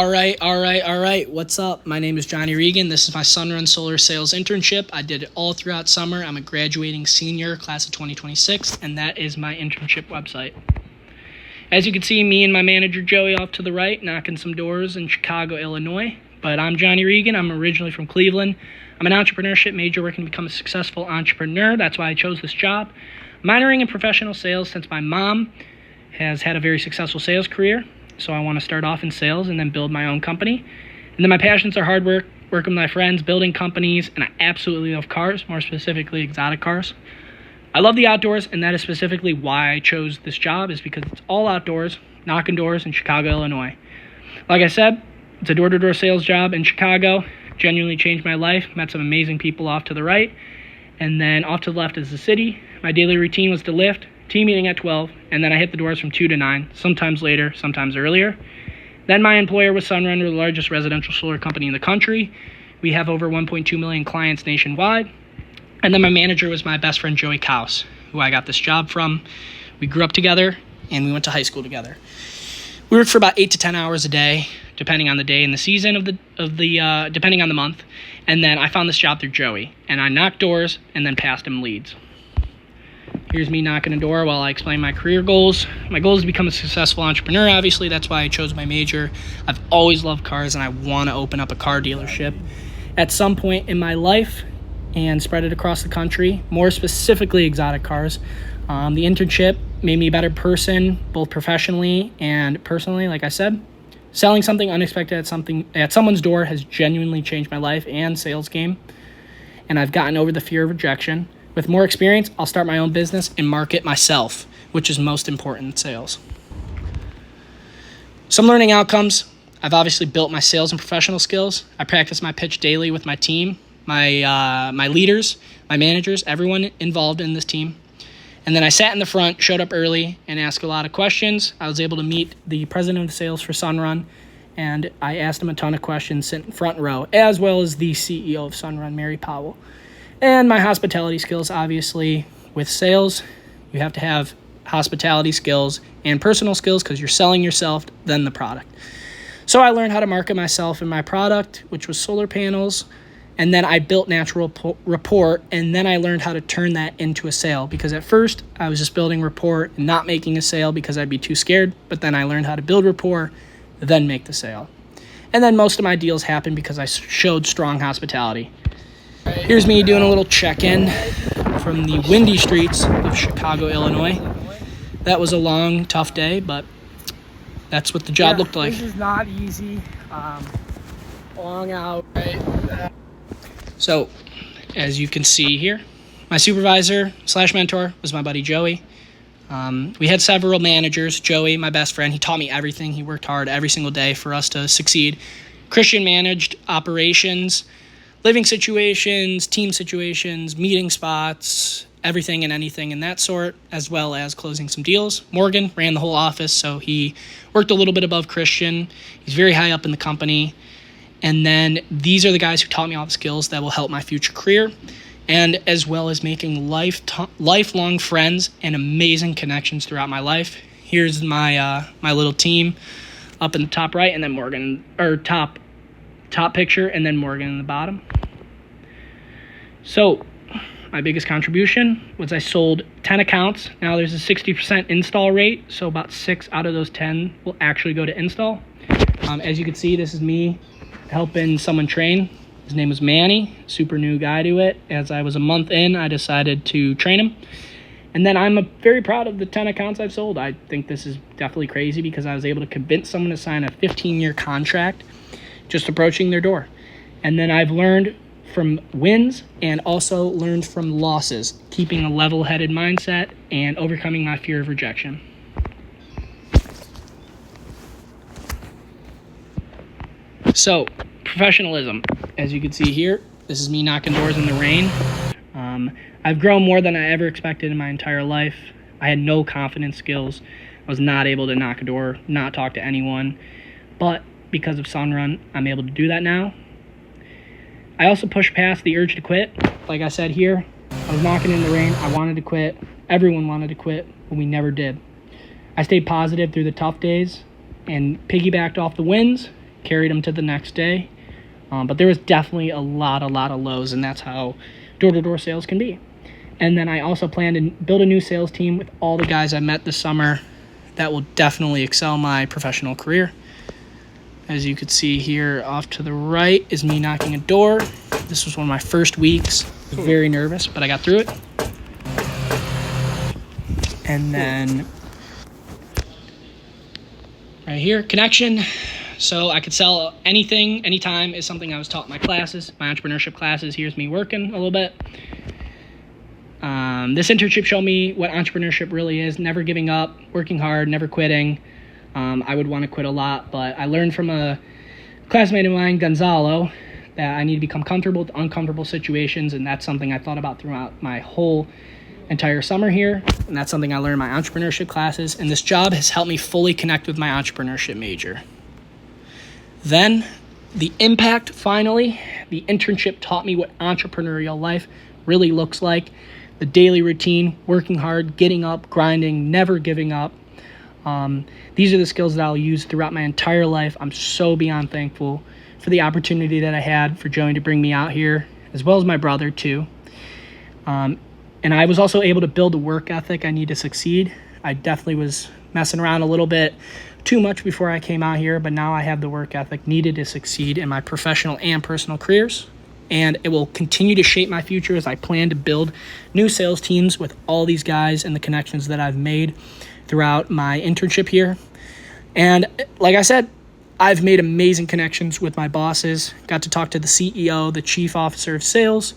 All right. What's up? My name is Johnny Regan. This is my Sunrun Solar Sales Internship. I did it all throughout summer. I'm a graduating senior, class of 2026, and that is my internship website. As you can see, me and my manager Joey off to the right, knocking some doors in Chicago, Illinois. But I'm Johnny Regan. I'm originally from Cleveland. I'm an entrepreneurship major working to become a successful entrepreneur. That's why I chose this job. Minoring in professional sales since my mom has had a very successful sales career. So I want to start off in sales and then build my own company. And then my passions are hard work, working with my friends, building companies, and I absolutely love cars, more specifically exotic cars. I love the outdoors, and that is specifically why I chose this job, is because it's all outdoors, knocking doors in Chicago, Illinois. Like I said, it's a door-to-door sales job in Chicago. Genuinely changed my life. Met some amazing people off to the right. And then off to the left is the city. My daily routine was to lift, team meeting at 12, and then I hit the doors from 2 to 9, sometimes later, sometimes earlier. Then my employer was Sunrun, we're the largest residential solar company in the country. We have over 1.2 million clients nationwide. And then my manager was my best friend, Joey Kaus, who I got this job from. We grew up together, and we went to high school together. We worked for about 8 to 10 hours a day, depending on the day and the season depending on the month. And then I found this job through Joey, and I knocked doors and then passed him leads. Here's me knocking a door while I explain my career goals. My goal is to become a successful entrepreneur, obviously. That's why I chose my major. I've always loved cars, and I want to open up a car dealership at some point in my life and spread it across the country, more specifically exotic cars. The internship made me a better person, both professionally and personally, like I said. Selling something unexpected at someone's door has genuinely changed my life and sales game, and I've gotten over the fear of rejection. With more experience, I'll start my own business and market myself, which is most important in sales. Some learning outcomes. I've obviously built my sales and professional skills. I practice my pitch daily with my team, my leaders, my managers, everyone involved in this team. And then I sat in the front, showed up early, and asked a lot of questions. I was able to meet the president of sales for Sunrun, and I asked him a ton of questions, sitting front row, as well as the CEO of Sunrun, Mary Powell. And my hospitality skills, obviously, with sales, you have to have hospitality skills and personal skills because you're selling yourself, then the product. So I learned how to market myself and my product, which was solar panels. And then I built natural rapport, and then I learned how to turn that into a sale, because at first I was just building rapport and not making a sale because I'd be too scared. But then I learned how to build rapport, then make the sale. And then most of my deals happened because I showed strong hospitality. Here's me doing a little check-in from the windy streets of Chicago, Illinois. That was a long, tough day, but that's what the job looked like. This is not easy. Long out. So, as you can see here, my supervisor / mentor was my buddy Joey. We had several managers. Joey, my best friend, he taught me everything. He worked hard every single day for us to succeed. Christian managed operations, living situations, team situations, meeting spots, everything and anything in that sort, as well as closing some deals. Morgan ran the whole office, so he worked a little bit above Christian. He's very high up in the company. And then these are the guys who taught me all the skills that will help my future career, and as well as making lifelong friends and amazing connections throughout my life. Here's my little team up in the top right, and then Morgan, or top picture, and then Morgan in the bottom. So my biggest contribution was I sold 10 accounts. Now there's a 60% install rate, so about 6 out of those 10 will actually go to install. As you can see, this is me helping someone train. His name was Manny, super new guy to it. As I was a month in, I decided to train him. And then I'm very proud of the 10 accounts I've sold. I think this is definitely crazy because I was able to convince someone to sign a 15-year contract just approaching their door. And then I've learned from wins and also learned from losses, keeping a level-headed mindset and overcoming my fear of rejection. So, professionalism. As you can see here, this is me knocking doors in the rain. I've grown more than I ever expected in my entire life. I had no confidence skills. I was not able to knock a door, not talk to anyone. But because of Sunrun, I'm able to do that now. I also pushed past the urge to quit. Like I said here, I was knocking in the rain. I wanted to quit. Everyone wanted to quit, but we never did. I stayed positive through the tough days and piggybacked off the wins carried them to the next day. But there was definitely a lot of lows, and that's how door-to-door sales can be. And then I also plan to build a new sales team with all the guys I met this summer that will definitely excel my professional career. As you could see here off to the right is me knocking a door. This was one of my first weeks. I was very nervous, but I got through it. And then right here, connection. So I could sell anything, anytime is something I was taught in my classes, my entrepreneurship classes. Here's me working a little bit. This internship showed me what entrepreneurship really is, never giving up, working hard, never quitting. I would want to quit a lot, but I learned from a classmate of mine, Gonzalo, that I need to become comfortable with uncomfortable situations, and that's something I thought about throughout my whole entire summer here, and that's something I learned in my entrepreneurship classes, and this job has helped me fully connect with my entrepreneurship major. Then, the impact, finally, the internship taught me what entrepreneurial life really looks like. The daily routine, working hard, getting up, grinding, never giving up. These are the skills that I'll use throughout my entire life. I'm so beyond thankful for the opportunity that I had for Joey to bring me out here, as well as my brother too. And I was also able to build a work ethic I need to succeed. I definitely was messing around a little bit too much before I came out here, but now I have the work ethic needed to succeed in my professional and personal careers. And it will continue to shape my future as I plan to build new sales teams with all these guys and the connections that I've made throughout my internship here. And like I said, I've made amazing connections with my bosses, got to talk to the CEO, the chief officer of sales,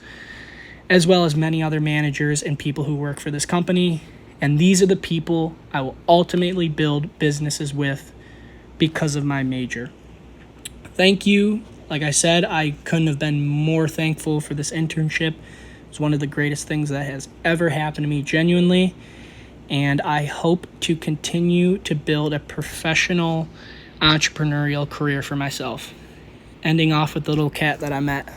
as well as many other managers and people who work for this company. And these are the people I will ultimately build businesses with because of my major. Thank you. Like I said, I couldn't have been more thankful for this internship. It's one of the greatest things that has ever happened to me, genuinely. And I hope to continue to build a professional entrepreneurial career for myself. Ending off with the little cat that I met.